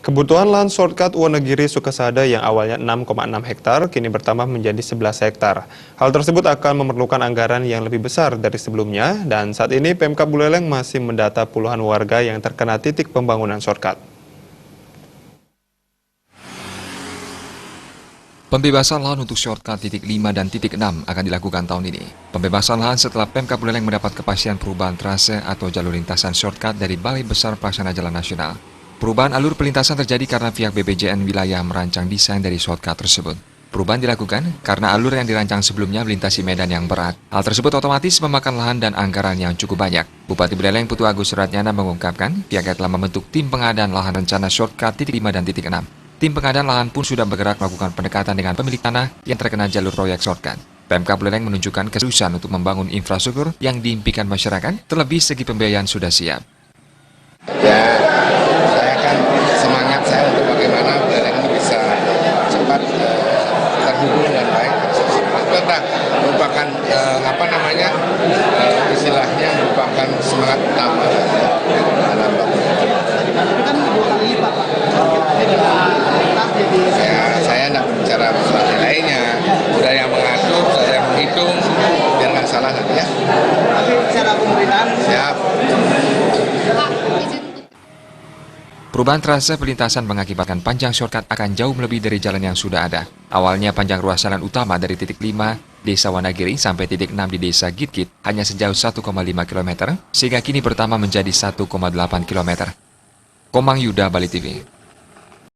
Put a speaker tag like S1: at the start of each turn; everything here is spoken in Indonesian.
S1: Kebutuhan lahan shortcut Wonogiri Sukasada yang awalnya 6,6 hektar kini bertambah menjadi 11 hektar. Hal tersebut akan memerlukan anggaran yang lebih besar dari sebelumnya dan saat ini Pemkab Buleleng masih mendata puluhan warga yang terkena titik pembangunan shortcut.
S2: Pembebasan lahan untuk shortcut titik 5 dan titik 6 akan dilakukan tahun ini. Pembebasan lahan setelah Pemkab Buleleng mendapat kepastian perubahan trase atau jalur lintasan shortcut dari Balai Besar Pelaksana Jalan Nasional. Perubahan alur perlintasan terjadi karena pihak BPJN wilayah merancang desain dari shortcut tersebut. Perubahan dilakukan karena alur yang dirancang sebelumnya melintasi medan yang berat. Hal tersebut otomatis memakan lahan dan anggaran yang cukup banyak. Bupati Buleleng Putu Agus Suratnyana mengungkapkan pihaknya telah membentuk tim pengadaan lahan rencana shortcut titik 5 dan titik 6. Tim pengadaan lahan pun sudah bergerak melakukan pendekatan dengan pemilik tanah yang terkena jalur proyek shortcut. Pemkab Buleleng menunjukkan keseriusan untuk membangun infrastruktur yang diimpikan masyarakat, terlebih segi pembiayaan sudah siap.
S3: Ya, saya kan semangat saya untuk bagaimana Buleleng ini bisa cepat terhubung dengan baik. Itu merupakan istilahnya merupakan semangat utama dalam saya tidak bicara masalah nilainya, udah yang mengatur, saya yang menghitung, biar nggak salah nanti ya.
S4: Tapi secara pemerintahan
S3: siap.
S2: Perubahan trase perlintasan mengakibatkan panjang shortcut akan jauh melebihi dari jalan yang sudah ada. Awalnya panjang ruas jalan utama dari titik 5 Desa Wonogiri sampai titik 6 di Desa Gitkit hanya sejauh 1,5 km, sehingga kini bertambah menjadi 1,8 km. Komang Yuda, Bali TV.